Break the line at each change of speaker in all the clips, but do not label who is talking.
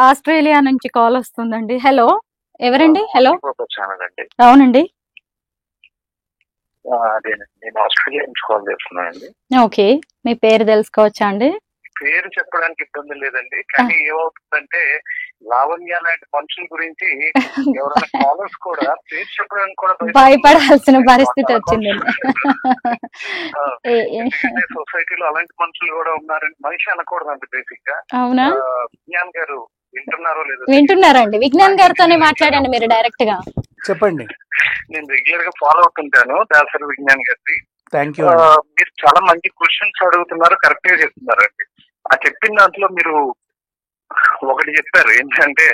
Australia నుంచి call వస్తుందండి. Hello, ఎవరండి? హలో,
వచ్చానండి.
అవునండి.
అదేనండి, నేను ఆస్ట్రేలియా నుంచి కాల్ చేస్తున్నానండి.
ఓకే, మీ పేరు తెలుసుకోవచ్చా అండి?
పేరు చెప్పడానికి ఇబ్బంది లేదండి, కానీ ఏమవుతుందంటే లావణ్య లాంటి మనుషుల గురించి ఎవరైనా కాలర్స్ కూడా పేరు చెప్పడానికి కూడా
భయపడాల్సిన పరిస్థితి వచ్చింది.
ఎందుకంటే సొసైటీలో అలాంటి మనుషులు కూడా ఉన్నారని మనిషి అనకూడదండి బేసిక్ గా.
అవునా?
విజ్ఞాన్ గారు వింటున్నారో లేదో
వింటున్నారండి. విజ్ఞాన్ గారితోనే మాట్లాడండి మీరు డైరెక్ట్ గా.
చెప్పండి.
నేను రెగ్యులర్ గా ఫాలో అవుతుంటాను దాసరి విజ్ఞాన్ గారి.
Thank you.
మీరు చాలా మంచి క్వశ్చన్స్ అడుగుతున్నారు, కరెక్ట్ గా చెప్తున్నారండి. ఆ చెప్పిన దాంట్లో మీరు ఒకటి చెప్పారు ఏంటంటే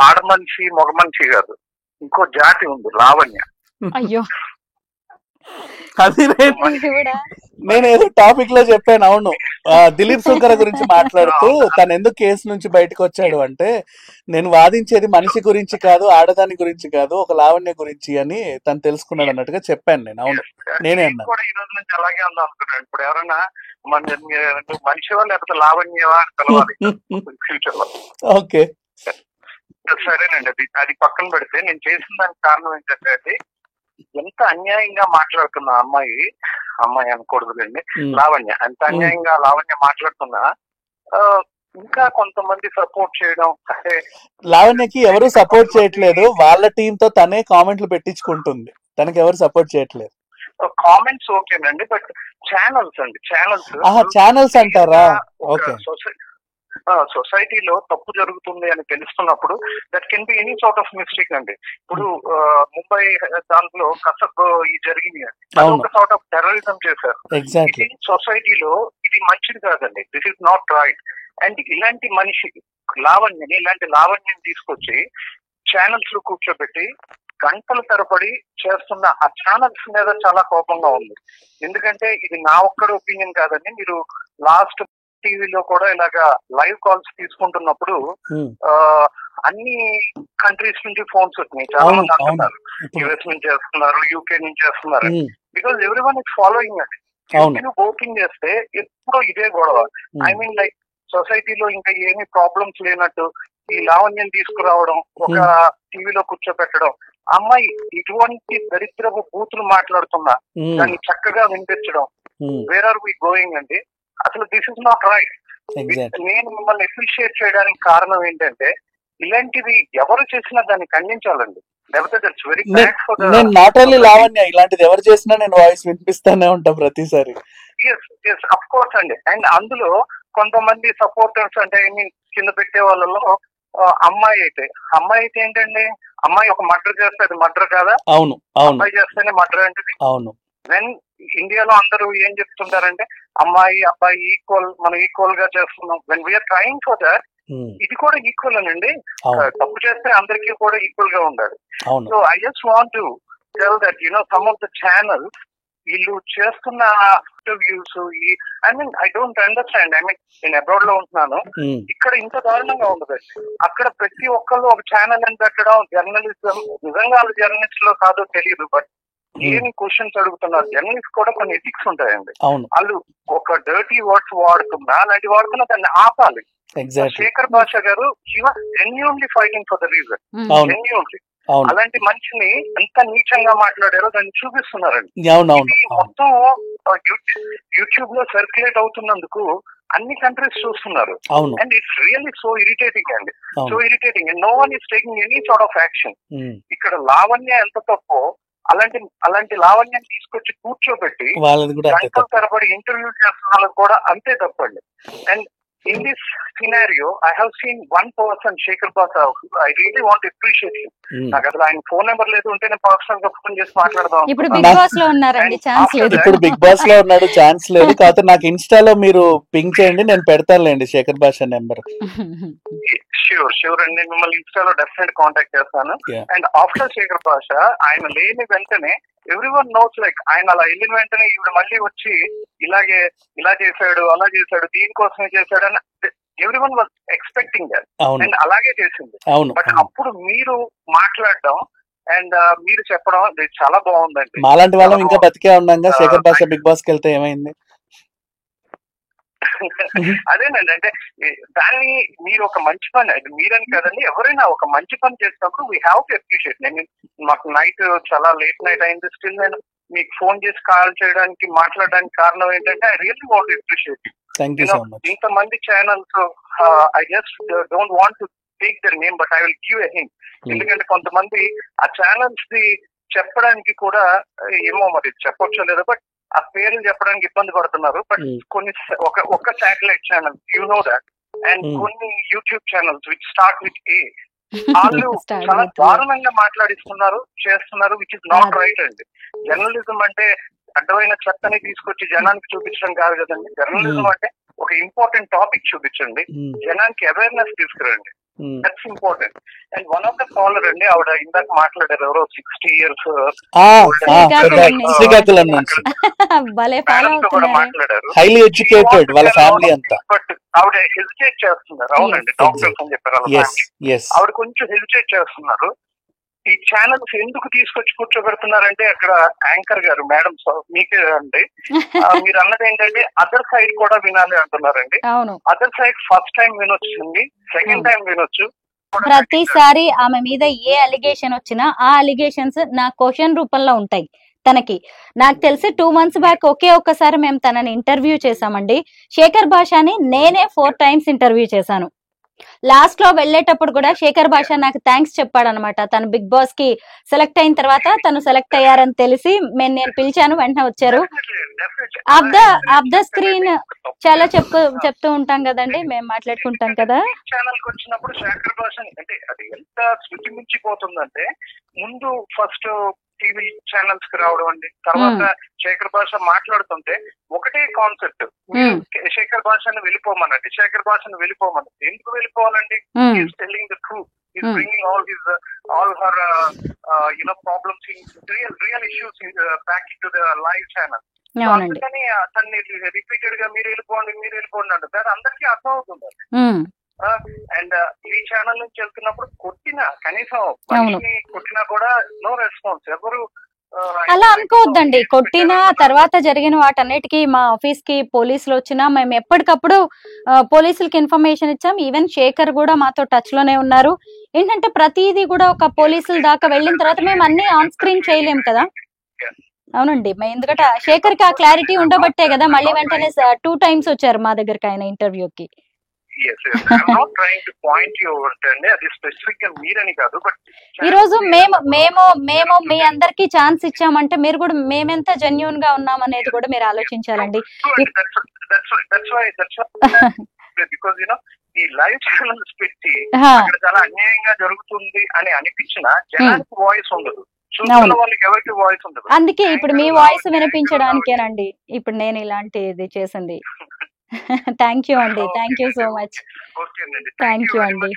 ఆడ మనిషి మగ మనిషి కాదు, ఇంకో జాతి ఉంది లావణ్య.
అయ్యో,
అది నేను ఏదో టాపిక్ లో చెప్పాను. అవును, దిలీప్ శంకర్ గురించి మాట్లాడుతూ తను ఎందుకు కేసు నుంచి బయటకు వచ్చాడు అంటే, నేను వాదించేది మనిషి గురించి కాదు, ఆడదాని గురించి కాదు, ఒక లావణ్య గురించి అని తను తెలుసుకున్నాడు అన్నట్టుగా చెప్పాను నేను. అవును, నేనే అన్నా.
కూడా ఈ రోజు నుంచి అలాగే ఉందాం అనుకున్నాను. ఇప్పుడు ఎవరైనా మనిషివా లేకపోతే లావణ్యవా అని పిలవాలి ఫ్యూచర్ లో.
ఓకే,
సరేనండి. అది పక్కన పెడితే నేను చేసిన దానికి కారణం ఏంటంటే అది ఎంత అన్యాయంగా మాట్లాడుతున్నా అమ్మాయి అనకూడదులేండి, లావణ్య ఎంత అన్యాయంగా లావణ్య మాట్లాడుతున్నా ఇంకా కొంతమంది సపోర్ట్ చేయడం. అంటే
లావణ్యకి ఎవరు సపోర్ట్ చేయట్లేదు, వాళ్ళ టీమ్ తో తనే కామెంట్లు పెట్టించుకుంటుంది, తనకి ఎవరు సపోర్ట్ చేయట్లేదు.
కామెంట్స్ ఓకేనండి, బట్ ఛానల్స్
ఛానల్స్ అంటారా? ఓకే,
సొసైటీలో తప్పు జరుగుతుంది అని తెలుస్తున్నప్పుడు that can be any sort of mistake అండి. ఇప్పుడు ముంబై దాంట్లో కసబ్ జరిగింది, ఒక సార్ట్ ఆఫ్ టెర్రరిజం చేశారు. ఇది సొసైటీలో ఇది మంచిది కాదండి, this is not right. And ఇలాంటి మనిషి ఇలాంటి లావణ్యం తీసుకొచ్చి ఛానల్స్ లో కూర్చోబెట్టి గంటల తరబడి చేస్తున్న ఆ ఛానల్స్ మీద చాలా కోపంగా ఉంది. ఎందుకంటే ఇది నా ఒక్కడి ఒపీనియన్ కాదండి. మీరు లాస్ట్ టీవీలో కూడా ఇలాగా లైవ్ కాల్స్ తీసుకుంటున్నప్పుడు అన్ని కంట్రీస్ నుంచి ఫోన్స్ వచ్చినాయి. చాలా మంది అంటున్నారు యుఎస్ నుంచి చేస్తున్నారు, యూకే నుంచి చేస్తున్నారు. Because every one is following అండి. ఓపెన్ చేస్తే ఎప్పుడో ఇదే గొడవ. ఐ మీన్ లైక్ సొసైటీలో ఇంకా ఏమి ప్రాబ్లమ్స్ లేనట్టు ఈ లావణ్యం తీసుకురావడం, ఒక టీవీలో కూర్చోపెట్టడం, అమ్మాయి ఇటువంటి దరిద్రపు బూతులు మాట్లాడుతున్నా దాన్ని చక్కగా వినిపించడం, వేర్ ఆర్ వి గోయింగ్ అండి? అసలు దిస్ ఇస్ నాట్ రైట్. నేను మిమ్మల్ని అప్రిషియేట్ చేయడానికి కారణం ఏంటంటే ఇలాంటివి ఎవరు చేసినా దాన్ని ఖండించాలండి. లేకపోతే that's very bad for the.
నేను నాట్ ఓన్లీ లావణ్య, ఇలాంటిది ఎవరు చేసినా నేను వాయిస్ వినిపిస్తానే ఉంటా ప్రతిసారి.
ఎస్ అఫ్ కోర్స్ అండి. అండ్ అందులో కొంతమంది సపోర్టర్స్ అంటే ఐ మీన్ కింద పెట్టే వాళ్ళలో అమ్మాయి అయితే ఏంటండి, అమ్మాయి ఒక మర్డర్ చేస్తే అది మర్డర్ కాదా?
అవును,
అమ్మాయి చేస్తేనే మర్డర్ అంటే.
అవును.
వెన్ ఇండియాలో అందరూ ఏం చెప్తుంటారంటే అమ్మాయి అబ్బాయి ఈక్వల్, మనం ఈక్వల్ గా చేస్తున్నాం. When we are trying for that, ఇది కూడా ఈక్వల్ అనండి. తప్పు చేస్తే అందరికీ కూడా ఈక్వల్ గా ఉండాలి. So I just want to tell that some of the channels వీళ్ళు చేస్తున్న interviews, I mean I don't understand. I mean నేను అబ్రాడ్ లో ఉంటున్నాను, ఇక్కడ ఇంత దారుణంగా ఉండదు. అక్కడ ప్రతి ఒక్కళ్ళు ఒక ఛానల్ అని పెట్టడం, జర్నలిజం నిజంగా వాళ్ళు జర్నలిస్ట్ లో కాదో తెలియదు, బట్ ఏమి క్వశ్చన్స్ అడుగుతున్నారు. జర్నలిస్ట్ కూడా కొన్ని ఎథిక్స్ ఉంటాయండి. వాళ్ళు ఒక డర్టీ వర్డ్స్ వాడుతున్నా అలాంటి వాడుతున్నా దాన్ని ఆపాలి. శేఖర్ భాష గారు he was genuinely fighting for the reason, genuinely. అలాంటి మనిషిని ఎంత నీచంగా మాట్లాడారో దాన్ని చూపిస్తున్నారండి. మొత్తం యూట్యూబ్ లో సర్క్యులేట్ అవుతున్నందుకు అన్ని కంట్రీస్ చూస్తున్నారు. And it's really so irritating అండి, so irritating. And no one is taking any sort of action. ఇక్కడ లావణ్య ఎంత తప్పో అలాంటి లావణ్యాన్ని తీసుకొచ్చి కూర్చోబెట్టి గంటల తరబడి ఇంటర్వ్యూ చేస్తున్న వాళ్ళకి కూడా అంతే తప్పండి. And in this scenario, I have seen one person, Shekhar Basa. I really want to appreciate him. నాకు అసలు ఆయన ఫోన్ నెంబర్ లేదు, ఉంటే నేను పర్సనల్ గా ఫోన్ చేసి మాట్లాడదాం.
ఇప్పుడు బిగ్ బాస్ లో ఉన్నారండి, ఛాన్స్ లేదు.
ఇప్పుడు బిగ్ బాస్ లో ఉన్నాడు, ఛాన్స్ లేదు. కాకపోతే నాకు ఇన్స్టాలో మీరు పింక్ చేయండి, నేను పెడతానులేండి శేఖర్ భాష నెంబర్.
షూర్ అండి, నేను మిమ్మల్ని ఇన్స్టాలో డెఫినెట్ కాంటాక్ట్ చేస్తాను. అండ్ ఆఫ్టర్ శేఖర్ భాష ఆయన లేని వెంటనే ఎవ్రీవన్ నోస్, లైక్ ఆయన అలా వెళ్ళిన వెంటనే ఈవిడ మళ్ళీ వచ్చి ఇలా చేశాడు, అలా చేశాడు, దీనికోసమే చేశాడు అని everyone was expecting that. And అలాగే చేసింది. బట్ అప్పుడు మీరు మాట్లాడడం అండ్ మీరు చెప్పడం చాలా బాగుందండి.
మాలాంటి వాళ్ళం ఇంకా బతికే ఉన్నాగా. శేఖర్ భాష బిగ్ బాస్ కి వెళ్తే ఏమైంది?
అదేనండి, అంటే దాన్ని మీరు ఒక మంచి పని, అది మీరని కదండి, ఎవరైనా ఒక మంచి పని చేసినప్పుడు వీ హ్యావ్ టు అప్రిషియేట్. నేను మాకు నైట్ చాలా లేట్ నైట్ అయింది, స్టిల్ నేను మీకు ఫోన్ చేసి కాల్ చేయడానికి మాట్లాడడానికి కారణం ఏంటంటే I really want to appreciate. ఇంతమంది channels, I just don't want to take their name, but I will give a hint. ఎందుకంటే కొంతమంది ఆ ఛానల్స్ ది చెప్పడానికి కూడా ఏమో మరి చెప్పొచ్చో లేదో, బట్ ఆ పేర్లు చెప్పడానికి ఇబ్బంది పడుతున్నారు. బట్ కొన్ని ఒక satellite channel, you know that, and కొన్ని YouTube channels which start with A, వాళ్ళు చాలా దారుణంగా మాట్లాడిస్తున్నారు, చేస్తున్నారు, విచ్ ఇస్ నాట్ రైట్ అండి. జర్నలిజం అంటే అడ్డమైన చెత్తని తీసుకొచ్చి జనానికి చూపించడం కాదు కదండి. జర్నలిజం అంటే ఒక ఇంపార్టెంట్ టాపిక్ చూపించండి, జనానికి అవేర్నెస్ తీసుకురండి, that's important. And one of the caller అండి, ఆవిడ ఇందాక మాట్లాడారు, ఎవరో 60 years
శ్రీకాకుళం నుంచి
కూడా మాట్లాడారు,
హైలీ ఎడ్యుకేటెడ్ వాళ్ళ ఫ్యామిలీ అంతా.
బట్ ఆవిడ హెసిటేట్ చేస్తున్నారు. అవునండి, డాక్టర్స్ అని చెప్పారు వాళ్ళ ఫ్యామిలీ. ఆవిడ కొంచెం హెసిటేట్ చేస్తున్నారు. ఈ ఛానల్స్ ఎందుకు తీసుకొచ్చి కూర్చోబెడుతున్నారంటే, అక్కడ యాంకర్ గారు మేడం మీకే అండి, మీరు అన్నది ఏంటంటే అదర్ సైడ్ కూడా వినాలి అంటున్నారండి. అదర్ సైడ్ ఫస్ట్ టైం వినొచ్చింది, సెకండ్ టైం వినొచ్చు.
ప్రతిసారి ఆమె మీద ఏ అలిగేషన్ వచ్చినా ఆ అలిగేషన్స్ నా క్వశ్చన్ రూపంలో ఉంటాయి తనకి. నాకు తెలిసి 2 months బ్యాక్ ఒక్కసారి మేము తనని ఇంటర్వ్యూ చేశామండి. శేఖర్ భాషని నేనే 4 times ఇంటర్వ్యూ చేశాను. లాస్ట్ లో వెళ్ళేటప్పుడు కూడా శేఖర్ భాష నాకు థ్యాంక్స్ చెప్పాడు అనమాట. తను బిగ్ బాస్ కి సెలెక్ట్ అయిన తర్వాత తను సెలెక్ట్ అయ్యారని తెలిసి నేను పిలిచాను, వెంటనే వచ్చారు. ఆఫ్ ద స్క్రీన్ చాలా చెప్తూ ఉంటాం కదండి, మేము మాట్లాడుకుంటాం కదా.
ఛానల్ కి వచ్చినప్పుడు శేఖర్ భాష అంటే అది ఎంత శృతి మించిపోతుందంటే, ముందు ఫస్ట్ టీవీ ఛానల్స్ కి రావడం అండి, తర్వాత శేఖర్ భాష మాట్లాడుతుంటే ఒకటే కాన్సెప్ట్, శేఖర్ భాషను వెళ్ళిపోమనండి, శేఖర్ భాషను వెళ్ళిపోమనండి. ఎందుకు వెళ్ళిపోవాలండి? Is telling the truth, is bringing all her problems, real issues back to the live channel. అందుకని అతన్ని రిపీటెడ్ గా మీరు వెళ్ళిపోండి అంటే అది అందరికీ అర్థం అవుతుంది. అండ్ ఈ ఛానల్ నుంచి వెళ్తున్నప్పుడు కనీసం కొట్టినా కూడా నో రెస్పాన్స్. ఎవరు
అలా అనుకోవద్దండి. కొట్టిన తర్వాత జరిగిన వాటన్నిటికీ మా ఆఫీస్ కి పోలీసులు వచ్చినా మేము ఎప్పటికప్పుడు పోలీసులకి ఇన్ఫర్మేషన్ ఇచ్చాం. ఈవెన్ శేఖర్ కూడా మాతో టచ్ లోనే ఉన్నారు. ఏంటంటే ప్రతిదీ కూడా ఒక పోలీసుల దాకా వెళ్ళిన తర్వాత మేము అన్ని ఆన్ స్క్రీన్ చేయలేం కదా. అవునండి, ఎందుకంటే శేఖర్ కి ఆ క్లారిటీ ఉండబట్టే కదా మళ్ళీ వెంటనే 2 times వచ్చారు మా దగ్గరికి ఆయన ఇంటర్వ్యూకి. ఈ రోజు మేము మీ అందరికి ఛాన్స్ ఇచ్చామంటే మీరు కూడా మేమెంత జెన్యూన్ గా ఉన్నాం అనేది కూడా మీరు ఆలోచించాలండి.
ఈ లైవ్ ఛానల్స్ పెట్టి చాలా అన్యాయంగా జరుగుతుంది అని అనిపించిన జనానికి వాయిస్ ఉండదు, చూస్తున్న వాళ్ళకి ఎవరికి వాయిస్ ఉండదు.
అందుకే ఇప్పుడు మీ వాయిస్ వినిపించడానికేనండి ఇప్పుడు నేను ఇలాంటిది చేసింది. థ్యాంక్ యూ అండి, thank you so much. Thank you అండి,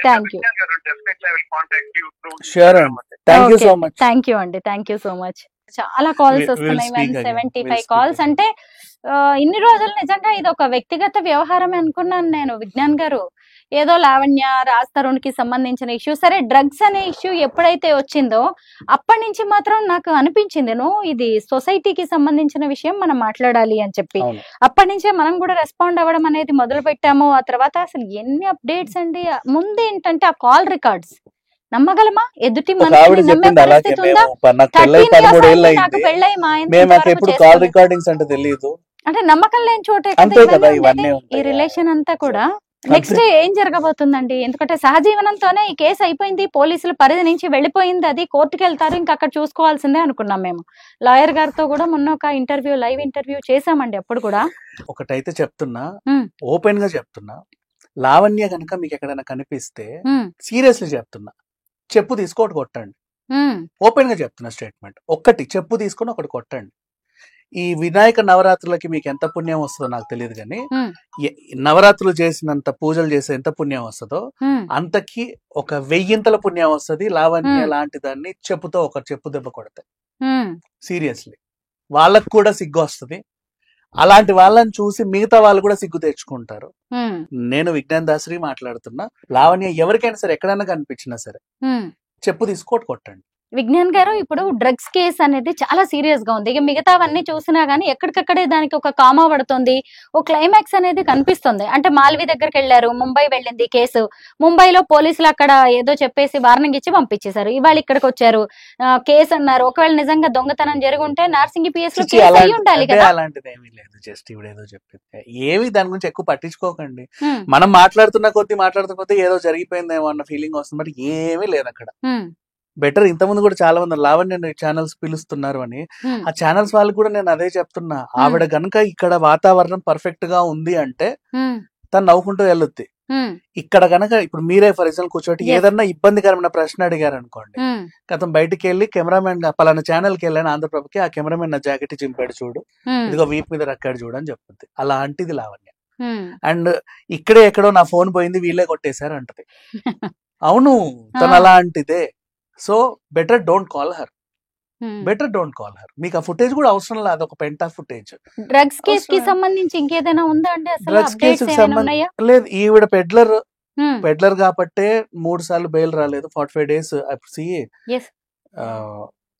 థ్యాంక్ యూ. థ్యాంక్ యూ అండి, థ్యాంక్ యూ సో మచ్. చాలా కాల్స్ వస్తున్నాయి, 175 calls. అంటే ఇన్ని రోజులు నిజంగా ఇది ఒక వ్యక్తిగత వ్యవహారమే అనుకున్నాను నేను. విజ్ఞాన్ గారు ఏదో లావణ్య రాజ్ తరుణ్ కి సంబంధించిన ఇష్యూ, సరే డ్రగ్స్ అనే ఇష్యూ ఎప్పుడైతే వచ్చిందో అప్పటి నుంచి మాత్రం నాకు అనిపించింది ఇది సొసైటీకి సంబంధించిన విషయం, మనం మాట్లాడాలి అని చెప్పి. అప్పటి నుంచే మనం కూడా రెస్పాండ్ అవ్వడం అనేది మొదలు పెట్టాము. ఆ తర్వాత అసలు ఎన్ని అప్డేట్స్ అండి. ముందు ఏంటంటే ఆ కాల్ రికార్డ్స్ నమ్మగలమా? ఎదుటి మనిషిని నమ్మే పరిస్థితి ఉందా? 13 years నాకు పెళ్ళై మా అంటే నమ్మకం లేని చోటే ఈ రిలేషన్ అంతా కూడా. నెక్స్ట్ ఏం జరగబోతుందండి? ఎందుకంటే సహజీవనంతోనే ఈ కేసు అయిపోయింది, పోలీసుల పరిధి నుంచి వెళ్ళిపోయింది, అది కోర్టుకు వెళ్తారు, ఇంకా అక్కడ చూసుకోవాల్సిందే అనుకున్నాం మేము. లాయర్ గారితో కూడా మొన్న ఒక లైవ్ ఇంటర్వ్యూ చేసామండి. అప్పుడు కూడా
ఒకటైతే చెప్తున్నా, ఓపెన్ గా చెప్తున్నా, లావణ్య కనుక మీకు ఎక్కడైనా కనిపిస్తే సీరియస్లీ చెప్తున్నా, చెప్పు తీసుకో ఒకటి కొట్టండి. ఓపెన్ గా చెప్తున్నా స్టేట్మెంట్. ఒక్కటి చెప్పు తీసుకొని ఒకటి కొట్టండి. ఈ వినాయక నవరాత్రులకి మీకు ఎంత పుణ్యం వస్తుందో నాకు తెలియదు కానీ, నవరాత్రులు చేసినంత పూజలు చేసే ఎంత పుణ్యం వస్తుందో అంతకి ఒక 1000 పుణ్యం వస్తుంది లావణ్య లాంటి దాన్ని చెప్పుతో ఒక చెప్పు దెబ్బ కొడతాయి. సీరియస్లీ వాళ్ళకు కూడా సిగ్గు వస్తుంది. అలాంటి వాళ్ళని చూసి మిగతా వాళ్ళు కూడా సిగ్గు తెచ్చుకుంటారు. నేను విజ్ఞాన్ దాసరి మాట్లాడుతున్నా. లావణ్య ఎవరికైనా సరే ఎక్కడైనా కనిపించినా సరే చెప్పు తీసుకోటి కొట్టండి.
విజ్ఞాన్ గారు, ఇప్పుడు డ్రగ్స్ కేసు అనేది చాలా సీరియస్ గా ఉంది. ఇక మిగతావన్నీ చూసినా గానీ ఎక్కడికక్కడే దానికి ఒక కామా పడుతుంది, ఒక క్లైమాక్స్ అనేది కనిపిస్తుంది. అంటే మాల్వి దగ్గరికి వెళ్ళారు, ముంబై వెళ్ళింది కేసు, ముంబైలో పోలీసులు అక్కడ ఏదో చెప్పేసి వార్నింగ్ ఇచ్చి పంపించేశారు. ఇవాళ ఇక్కడికి వచ్చారు, కేసు అన్నారు. ఒకవేళ నిజంగా దొంగతనం జరిగి ఉంటే నార్సింగి పిఎస్ లో కేసు అయ్యి ఉండాలి కదా.
అలాంటిది ఏమీ లేదు, జస్ట్ ఇప్పుడు ఏదో చెప్పింది. ఏమి దాని గురించి ఎక్కువ పట్టించుకోకండి. మనం మాట్లాడుతున్న కొద్దీ ఏదో జరిగిపోయిందేమో అన్న ఫీలింగ్ వస్తుంది, బట్ ఏమీ లేదు అక్కడ. బెటర్. ఇంతకుముందు కూడా చాలా మంది లావణ్య ఛానల్స్ పిలుస్తున్నారు అని, ఆ ఛానల్స్ వాళ్ళకి కూడా నేను అదే చెప్తున్నా. ఆవిడ గనక ఇక్కడ వాతావరణం పర్ఫెక్ట్ గా ఉంది అంటే తను నవ్వుకుంటూ వెళ్ళొద్ది. ఇక్కడ గనక ఇప్పుడు మీరే ఫర్ ఎగ్జాంపుల్ కూర్చోటి ఏదన్నా ఇబ్బందికరమైన ప్రశ్న అడిగారు అనుకోండి, గతం బయటికి వెళ్ళి కెమెరామెన్ పలానా ఛానల్ కి వెళ్ళాను ఆంధ్రప్రభకి, ఆ కెమెరామెన్ నా జాకెట్ చింపాడు చూడు, ఇదిగో వీపు మీద రక్కాడు చూడు అని చెప్తుంది. అలాంటిది లావణ్య. అండ్ ఇక్కడే ఎక్కడో నా ఫోన్ పోయింది వీళ్ళే కొట్టేశారు అంటది. అవును, తను అలాంటిదే. So better don't call her, మీకు ఆ ఫుటేజ్ కూడా అవసరం లేదు, అదొక పెంటా ఫుటేజ్.
డ్రగ్స్ కేసు కి సంబంధించి ఇంకేదైనా ఉందా అంటే
డ్రగ్స్ కేసుకి సంబంధించి లేదు. ఈవిడ పెడ్లర్ కాబట్టే 3 సార్లు బెయిల్ రాలేదు, 45 days.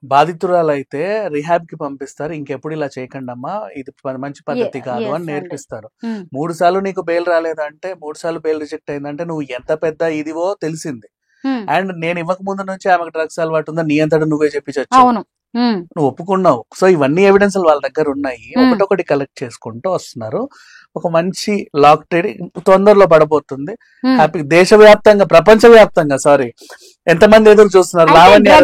బాధితురాలు అయితే రిహాబ్ కి పంపిస్తారు, ఇంకెప్పుడు ఇలా చేయకండి అమ్మా, ఇది మంచి పద్ధతి కాదు అని నేర్పిస్తారు. 3 సార్లు నీకు బెయిల్ రాలేదంటే, 3 సార్లు బెయిల్ రిజెక్ట్ అయిందంటే నువ్వు ఎంత పెద్ద ఇదివో తెలిసింది. అండ్ నేను ఇవ్వక ముందు నుంచి ఆమెకు డ్రగ్స్ అలవాటు ఉందా నీ అంతటా నువ్వే చెప్పించచ్చు, నువ్వు ఒప్పుకున్నావు. సో ఇవన్నీ ఎవిడెన్స్ వాళ్ళ దగ్గర ఉన్నాయి, ఒకటొకటి కలెక్ట్ చేసుకుంటూ వస్తున్నారు. ఒక మంచి లాక్ తొందరలో పడబోతుంది. హ్యాపీ దేశవ్యాప్తంగా ప్రపంచవ్యాప్తంగా ఎంతమంది ఎదురు చూస్తున్నారు. లావణ్య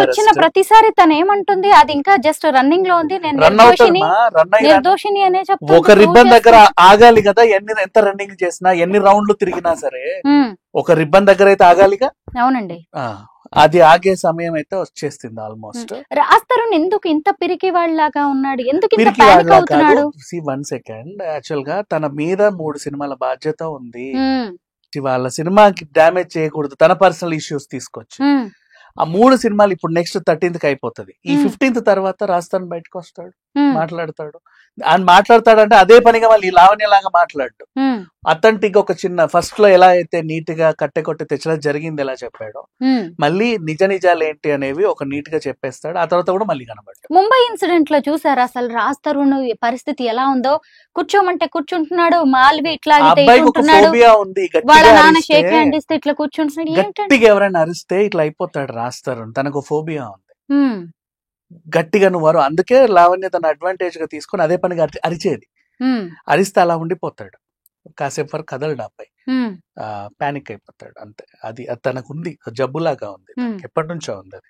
వచ్చిన ప్రతిసారి తను ఏమంటుంది, అది ఇంకా జస్ట్ రన్నింగ్ లో ఉంది, నిర్దోషిని అనే చెప్తుంది.
ఒక రిబ్బన్ దగ్గర ఆగాలి కదా, ఎంత రన్నింగ్ చేసినా ఎన్ని రౌండ్లు తిరిగినా సరే ఒక రిబ్బన్ దగ్గర అయితే ఆగాలిగా.
అవునండి,
అది ఆగే సమయం అయితే వచ్చేస్తుంది ఆల్మోస్ట్.
రాస్తారు ఎందుకు ఇంత పిరికి వాళ్ళలాగా ఉన్నాడు, ఎందుకు ఇంత పానిక్ అవుతున్నాడు?
వన్ సెకండ్, యాక్చువల్ గా తన మీద 3 సినిమాల బాధ్యత ఉంది. వాళ్ళ సినిమాకి డ్యామేజ్ చేయకూడదు, తన పర్సనల్ ఇష్యూస్ తీసుకొచ్చి. ఆ 3 సినిమాలు ఇప్పుడు నెక్స్ట్ 13th అయిపోతుంది. ఈ 15th తర్వాత రాజస్థాన్ బయటకు వస్తాడు, మాట్లాడతాడు. ఆయన మాట్లాడతాడంటే అదే పనిగా మళ్ళీ లావణ్య లాగా మాట్లాడు. అథెంటిక్ ఒక చిన్న ఫస్ట్ లో ఎలా అయితే నీట్ గా కట్టె కొట్టి తెచ్చడం జరిగింది ఎలా చెప్పాడో, మళ్ళీ నిజాలు ఏంటి అనేవి ఒక నీట్ గా చెప్పేస్తాడు. ఆ తర్వాత కూడా మళ్ళీ కనబడ్డాడు.
ముంబై ఇన్సిడెంట్ లో చూసారు అసలు రాజ్ తరుణ్ పరిస్థితి ఎలా ఉందో, కూర్చోమంటే కూర్చుంటున్నాడు, మాల్వి ఇట్లా
ఉంది,
వాళ్ళ నాన్న షేక్ హ్యాండ్ ఇస్తే ఇట్లా కూర్చుంటున్నాడు.
గట్టిగా ఎవరైనా అరిస్తే ఇట్లా అయిపోతాడు రాజ్ తరుణ్, తనకు ఫోబియా ఉంది గట్టిగా. నువ్వు అందుకే లావణ్య తన అడ్వాంటేజ్ గా తీసుకుని అదే పనిగా అరిచేది. అరిస్తే అలా ఉండిపోతాడు, కాసేపు వరకు కదలడు, అబ్బాయి పానిక్ అయిపోతాడు అంతే. అది తనకుంది, జబ్బులాగా ఉంది, ఎప్పటి నుంచో ఉంది అది.